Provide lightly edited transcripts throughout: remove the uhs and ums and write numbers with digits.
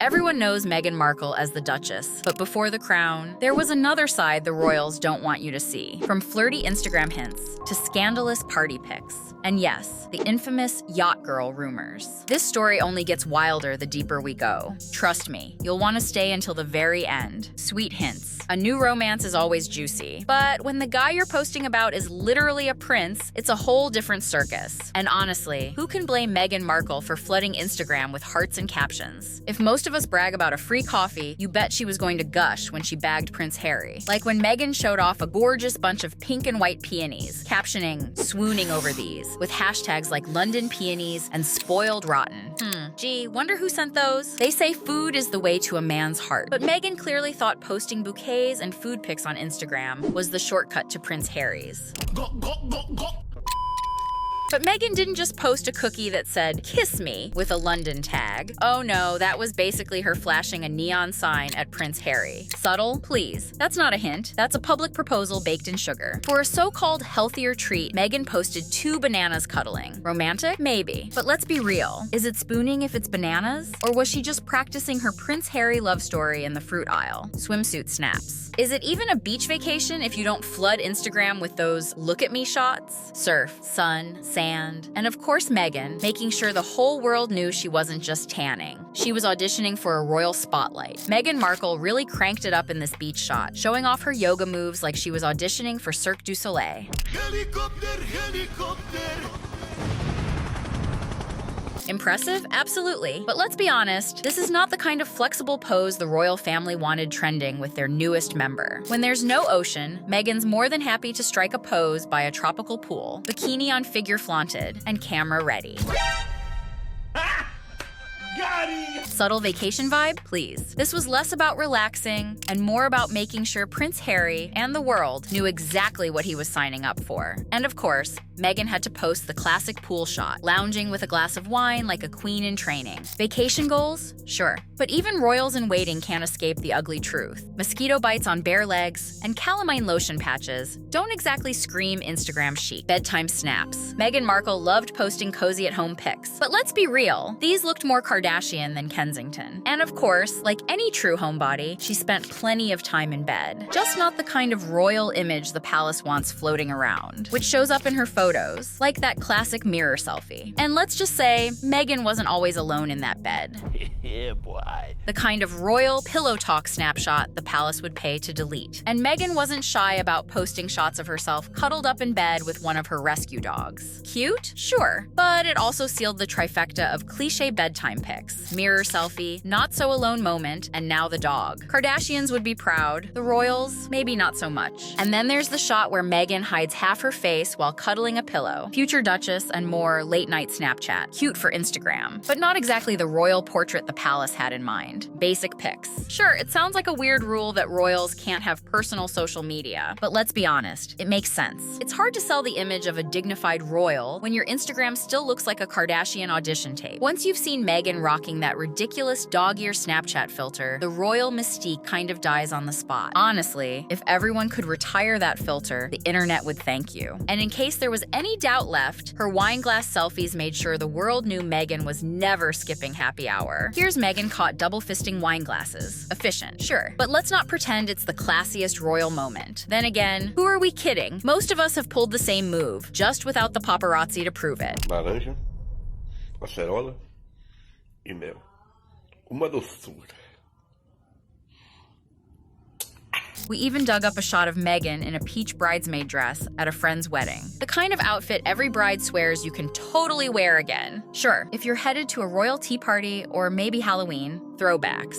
Everyone knows Meghan Markle as the Duchess, but before the crown, there was another side the royals don't want you to see. From flirty Instagram hints to scandalous party pics. And yes, the infamous yacht girl rumors. This story only gets wilder the deeper we go. Trust me, you'll want to stay until the very end. Sweet hints. A new romance is always juicy, but when the guy you're posting about is literally a prince, it's a whole different circus. And honestly, who can blame Meghan Markle for flooding Instagram with hearts and captions? If most of us brag about a free coffee, you bet she was going to gush when she bagged Prince Harry. Like when Meghan showed off a gorgeous bunch of pink and white peonies, captioning, swooning over these, with hashtags like London peonies and spoiled rotten. Gee, wonder who sent those? They say food is the way to a man's heart. But Meghan clearly thought posting bouquets and food pics on Instagram was the shortcut to Prince Harry's. But Meghan didn't just post a cookie that said, "Kiss me," with a London tag. Oh no, that was basically her flashing a neon sign at Prince Harry. Subtle? Please. That's not a hint. That's a public proposal baked in sugar. For a so-called healthier treat, Meghan posted 2 bananas cuddling. Romantic? Maybe. But let's be real. Is it spooning if it's bananas? Or was she just practicing her Prince Harry love story in the fruit aisle? Swimsuit snaps. Is it even a beach vacation if you don't flood Instagram with those look at me shots? Surf, sun, sand, and of course Meghan, making sure the whole world knew she wasn't just tanning. She was auditioning for a royal spotlight. Meghan Markle really cranked it up in this beach shot, showing off her yoga moves like she was auditioning for Cirque du Soleil. Helicopter, helicopter. Impressive? Absolutely. But let's be honest, this is not the kind of flexible pose the royal family wanted trending with their newest member. When there's no ocean, Meghan's more than happy to strike a pose by a tropical pool, bikini on figure flaunted, and camera ready. Subtle vacation vibe? Please. This was less about relaxing and more about making sure Prince Harry and the world knew exactly what he was signing up for. And of course, Meghan had to post the classic pool shot, lounging with a glass of wine like a queen in training. Vacation goals? Sure. But even royals in waiting can't escape the ugly truth. Mosquito bites on bare legs and calamine lotion patches don't exactly scream Instagram chic. Bedtime snaps. Meghan Markle loved posting cozy at home pics. But let's be real, these looked more Kardashian than Kensington. And of course, like any true homebody, she spent plenty of time in bed. Just not the kind of royal image the palace wants floating around, which shows up in her photos, like that classic mirror selfie. And let's just say, Meghan wasn't always alone in that bed. Yeah, boy. The kind of royal pillow talk snapshot the palace would pay to delete. And Meghan wasn't shy about posting shots of herself cuddled up in bed with one of her rescue dogs. Cute? Sure. But it also sealed the trifecta of cliche bedtime pics. Mirror selfie, not so alone moment, and now the dog. Kardashians would be proud. The royals, maybe not so much. And then there's the shot where Meghan hides half her face while cuddling a pillow. Future Duchess and more late-night Snapchat. Cute for Instagram. But not exactly the royal portrait the palace had in mind. Basic pics. Sure, it sounds like a weird rule that royals can't have personal social media, but let's be honest, it makes sense. It's hard to sell the image of a dignified royal when your Instagram still looks like a Kardashian audition tape. Once you've seen Meghan rocking that ridiculous dog-ear Snapchat filter, the royal mystique kind of dies on the spot. Honestly, if everyone could retire that filter, the internet would thank you. And in case there was any doubt left, her wine glass selfies made sure the world knew Meghan was never skipping happy hour. Here's Meghan caught double-fisting wine glasses. Efficient, sure. But let's not pretend it's the classiest royal moment. Then again, who are we kidding? Most of us have pulled the same move, just without the paparazzi to prove it. Laranja, acerola e mel. Uma doçura. We even dug up a shot of Meghan in a peach bridesmaid dress at a friend's wedding. The kind of outfit every bride swears you can totally wear again. Sure, if you're headed to a royal tea party or maybe Halloween, throwbacks.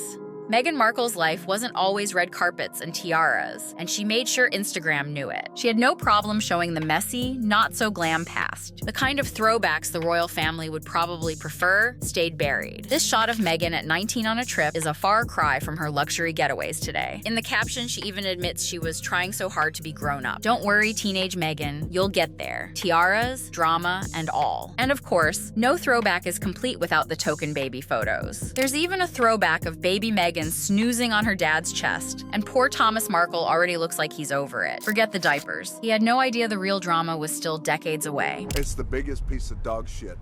Meghan Markle's life wasn't always red carpets and tiaras, and she made sure Instagram knew it. She had no problem showing the messy, not-so-glam past. The kind of throwbacks the royal family would probably prefer stayed buried. This shot of Meghan at 19 on a trip is a far cry from her luxury getaways today. In the caption, she even admits she was trying so hard to be grown up. Don't worry, teenage Meghan, you'll get there. Tiaras, drama, and all. And of course, no throwback is complete without the token baby photos. There's even a throwback of baby Meghan snoozing on her dad's chest, and poor Thomas Markle already looks like he's over it. Forget the diapers. He had no idea the real drama was still decades away. It's the biggest piece of dog shit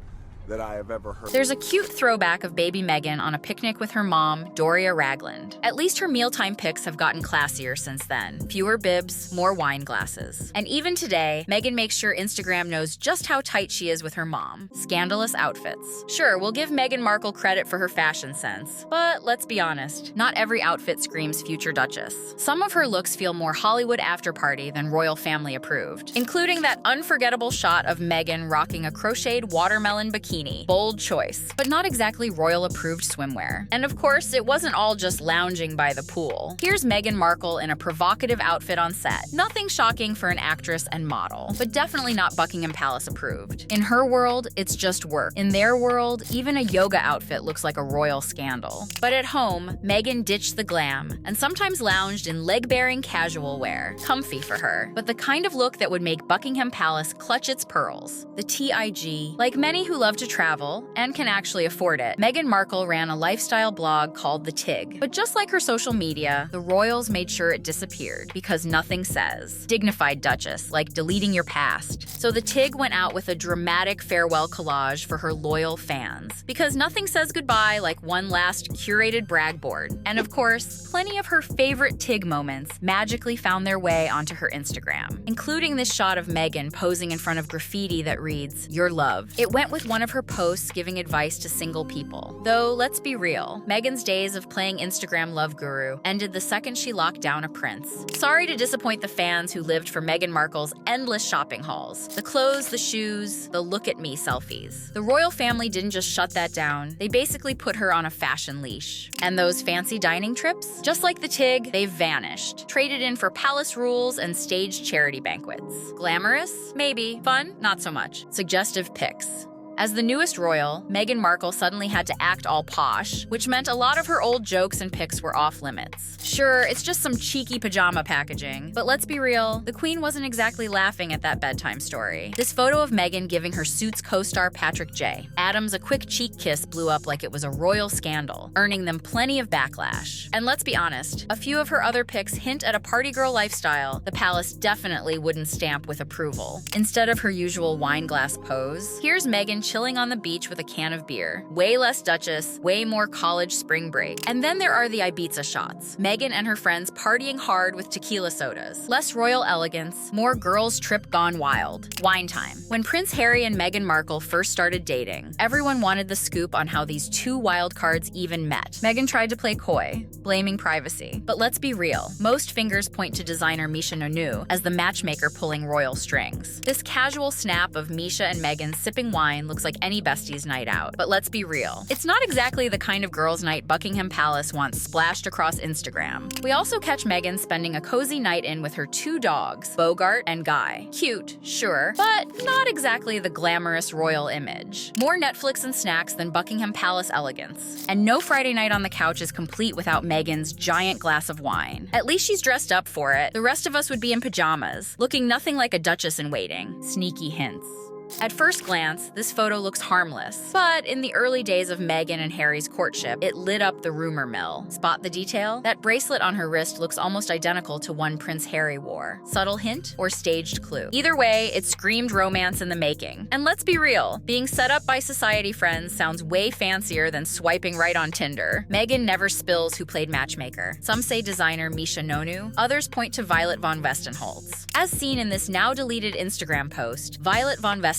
that I have ever heard. There's a cute throwback of baby Meghan on a picnic with her mom, Doria Ragland. At least her mealtime pics have gotten classier since then. Fewer bibs, more wine glasses. And even today, Meghan makes sure Instagram knows just how tight she is with her mom. Scandalous outfits. Sure, we'll give Meghan Markle credit for her fashion sense, but let's be honest, not every outfit screams future Duchess. Some of her looks feel more Hollywood after party than royal family approved, including that unforgettable shot of Meghan rocking a crocheted watermelon bikini. Bold choice, but not exactly royal-approved swimwear. And of course, it wasn't all just lounging by the pool. Here's Meghan Markle in a provocative outfit on set. Nothing shocking for an actress and model, but definitely not Buckingham Palace approved. In her world, it's just work. In their world, even a yoga outfit looks like a royal scandal. But at home, Meghan ditched the glam and sometimes lounged in leg-bearing casual wear. Comfy for her, but the kind of look that would make Buckingham Palace clutch its pearls. The TIG. Like many who love to travel, and can actually afford it, Meghan Markle ran a lifestyle blog called The TIG. But just like her social media, the royals made sure it disappeared, because nothing says dignified Duchess, like deleting your past. So The TIG went out with a dramatic farewell collage for her loyal fans, because nothing says goodbye like one last curated brag board. And of course, plenty of her favorite TIG moments magically found their way onto her Instagram, including this shot of Meghan posing in front of graffiti that reads, "Your love." It went with one of her posts giving advice to single people. Though, let's be real, Meghan's days of playing Instagram love guru ended the second she locked down a prince. Sorry to disappoint the fans who lived for Meghan Markle's endless shopping hauls. The clothes, the shoes, the look at me selfies. The royal family didn't just shut that down, they basically put her on a fashion leash. And those fancy dining trips? Just like the TIG, they've vanished. Traded in for palace rules and staged charity banquets. Glamorous? Maybe. Fun? Not so much. Suggestive pics. As the newest royal, Meghan Markle suddenly had to act all posh, which meant a lot of her old jokes and pics were off limits. Sure, it's just some cheeky pajama packaging, but let's be real, the Queen wasn't exactly laughing at that bedtime story. This photo of Meghan giving her Suits co-star Patrick J. Adams a quick cheek kiss blew up like it was a royal scandal, earning them plenty of backlash. And let's be honest, a few of her other pics hint at a party girl lifestyle the palace definitely wouldn't stamp with approval. Instead of her usual wine glass pose, here's Meghan chilling on the beach with a can of beer. Way less Duchess, way more college spring break. And then there are the Ibiza shots. Meghan and her friends partying hard with tequila sodas. Less royal elegance, more girls' trip gone wild. Wine time. When Prince Harry and Meghan Markle first started dating, everyone wanted the scoop on how these two wild cards even met. Meghan tried to play coy, blaming privacy. But let's be real, most fingers point to designer Misha Nonu as the matchmaker pulling royal strings. This casual snap of Misha and Meghan sipping wine looks like any bestie's night out. But let's be real, it's not exactly the kind of girls' night Buckingham Palace wants splashed across Instagram. We also catch Meghan spending a cozy night in with her two dogs, Bogart and Guy. Cute, sure, but not exactly the glamorous royal image. More Netflix and snacks than Buckingham Palace elegance. And no Friday night on the couch is complete without Meghan's giant glass of wine. At least she's dressed up for it. The rest of us would be in pajamas, looking nothing like a duchess in waiting. Sneaky hints. At first glance, this photo looks harmless, but in the early days of Meghan and Harry's courtship, it lit up the rumor mill. Spot the detail? That bracelet on her wrist looks almost identical to one Prince Harry wore. Subtle hint or staged clue? Either way, it screamed romance in the making. And let's be real, being set up by society friends sounds way fancier than swiping right on Tinder. Meghan never spills who played matchmaker. Some say designer Misha Nonu, others point to Violet von Westenholz. As seen in this now deleted Instagram post, Violet von Westenholz,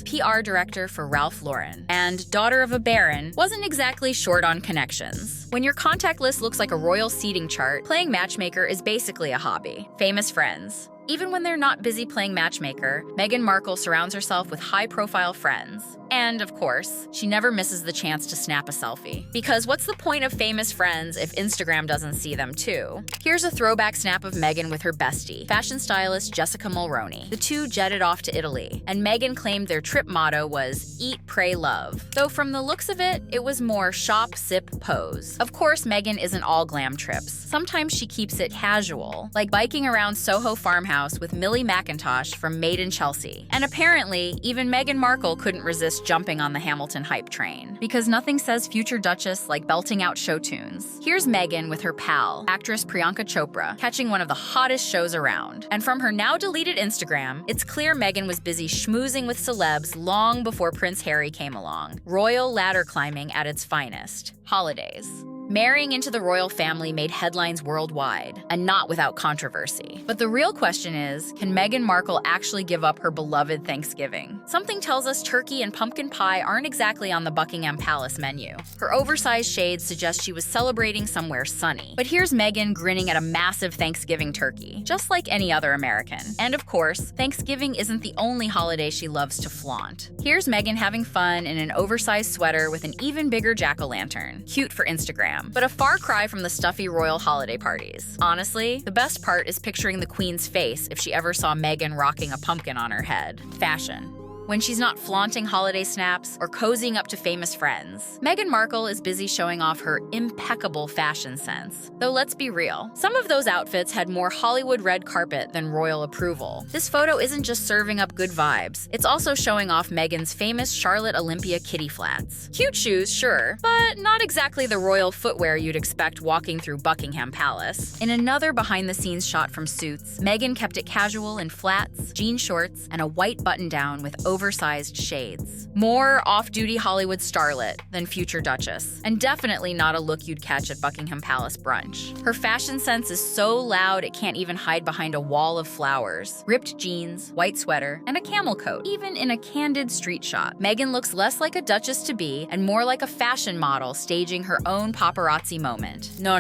PR director for Ralph Lauren, and daughter of a baron, wasn't exactly short on connections. When your contact list looks like a royal seating chart, playing matchmaker is basically a hobby. Famous friends. Even when they're not busy playing matchmaker, Meghan Markle surrounds herself with high-profile friends. And, of course, she never misses the chance to snap a selfie. Because what's the point of famous friends if Instagram doesn't see them too? Here's a throwback snap of Meghan with her bestie, fashion stylist Jessica Mulroney. The two jetted off to Italy, and Meghan claimed their trip motto was eat, pray, love. Though from the looks of it, it was more shop, sip, pose. Of course, Meghan isn't all glam trips. Sometimes she keeps it casual, like biking around Soho Farmhouse with Millie McIntosh from Made in Chelsea. And apparently, even Meghan Markle couldn't resist just jumping on the Hamilton hype train. Because nothing says future Duchess like belting out show tunes. Here's Meghan with her pal, actress Priyanka Chopra, catching one of the hottest shows around. And from her now-deleted Instagram, it's clear Meghan was busy schmoozing with celebs long before Prince Harry came along. Royal ladder climbing at its finest. Holidays. Marrying into the royal family made headlines worldwide, and not without controversy. But the real question is, can Meghan Markle actually give up her beloved Thanksgiving? Something tells us turkey and pumpkin pie aren't exactly on the Buckingham Palace menu. Her oversized shades suggest she was celebrating somewhere sunny. But here's Meghan grinning at a massive Thanksgiving turkey, just like any other American. And of course, Thanksgiving isn't the only holiday she loves to flaunt. Here's Meghan having fun in an oversized sweater with an even bigger jack-o'-lantern. Cute for Instagram, but a far cry from the stuffy royal holiday parties. Honestly, the best part is picturing the Queen's face if she ever saw Meghan rocking a pumpkin on her head. Fashion. When she's not flaunting holiday snaps or cozying up to famous friends, Meghan Markle is busy showing off her impeccable fashion sense. Though let's be real, some of those outfits had more Hollywood red carpet than royal approval. This photo isn't just serving up good vibes, it's also showing off Meghan's famous Charlotte Olympia kitty flats. Cute shoes, sure, but not exactly the royal footwear you'd expect walking through Buckingham Palace. In another behind-the-scenes shot from Suits, Meghan kept it casual in flats, jean shorts, and a white button-down with oversized shades. More off-duty Hollywood starlet than future Duchess, and definitely not a look you'd catch at Buckingham Palace brunch. Her fashion sense is so loud it can't even hide behind a wall of flowers, ripped jeans, white sweater, and a camel coat. Even in a candid street shot, Meghan looks less like a duchess-to-be and more like a fashion model staging her own paparazzi moment. No.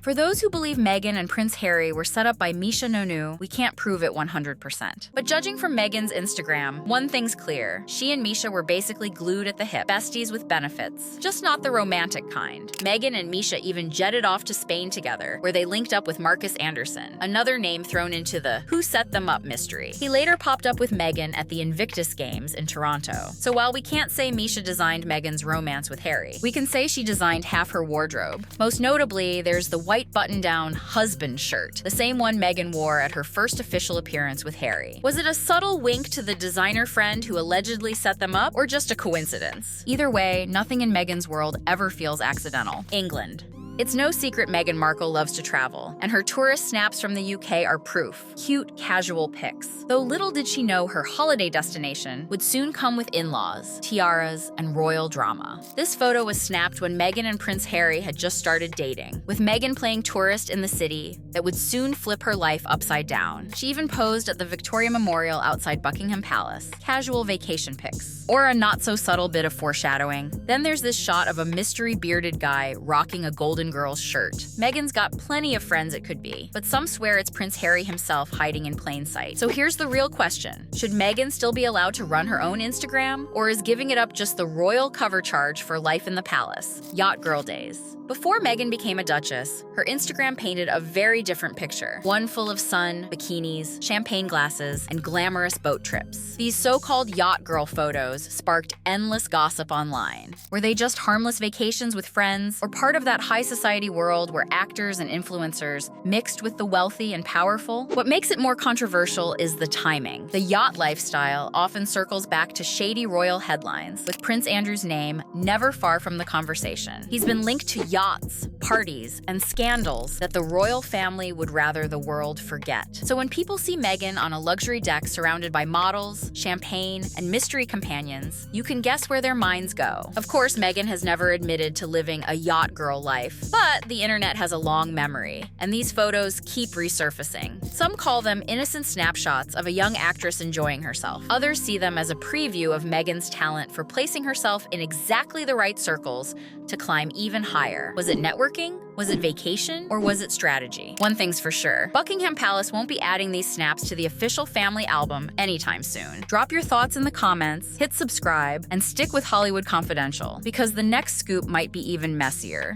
For those who believe Meghan and Prince Harry were set up by Misha Nonu, we can't prove it 100%. But judging from Meghan's Instagram, one thing's clear. She and Misha were basically glued at the hip, besties with benefits, just not the romantic kind. Meghan and Misha even jetted off to Spain together, where they linked up with Marcus Anderson, another name thrown into the who set them up mystery. He later popped up with Meghan at the Invictus Games in Toronto. So while we can't say Misha designed Meghan's romance with Harry, we can say she designed half her wardrobe. Most notably, there's the white button-down husband shirt, the same one Meghan wore at her first official appearance with Harry. Was it a subtle wink to the designer friend who allegedly set them up, or just a coincidence? Either way, nothing in Meghan's world ever feels accidental. England. It's no secret Meghan Markle loves to travel, and her tourist snaps from the UK are proof. Cute, casual pics. Though little did she know her holiday destination would soon come with in-laws, tiaras, and royal drama. This photo was snapped when Meghan and Prince Harry had just started dating, with Meghan playing tourist in the city that would soon flip her life upside down. She even posed at the Victoria Memorial outside Buckingham Palace. Casual vacation pics. Or a not-so-subtle bit of foreshadowing. Then there's this shot of a mystery bearded guy rocking a golden girl's shirt. Meghan's got plenty of friends it could be, but some swear it's Prince Harry himself hiding in plain sight. So here's the real question. Should Meghan still be allowed to run her own Instagram? Or is giving it up just the royal cover charge for life in the palace? Yacht girl days. Before Meghan became a duchess, her Instagram painted a very different picture. One full of sun, bikinis, champagne glasses, and glamorous boat trips. These so-called yacht girl photos sparked endless gossip online. Were they just harmless vacations with friends, or part of that high society world where actors and influencers mixed with the wealthy and powerful? What makes it more controversial is the timing. The yacht lifestyle often circles back to shady royal headlines, with Prince Andrew's name never far from the conversation. He's been linked to yachts, parties, and scandals that the royal family would rather the world forget. So when people see Meghan on a luxury deck surrounded by models, champagne, and mystery companions, you can guess where their minds go. Of course, Meghan has never admitted to living a yacht girl life, but the internet has a long memory, and these photos keep resurfacing. Some call them innocent snapshots of a young actress enjoying herself. Others see them as a preview of Meghan's talent for placing herself in exactly the right circles to climb even higher. Was it networking? Was it vacation? Or was it strategy? One thing's for sure, Buckingham Palace won't be adding these snaps to the official family album anytime soon. Drop your thoughts in the comments, hit subscribe, and stick with Hollywood Confidential, because the next scoop might be even messier.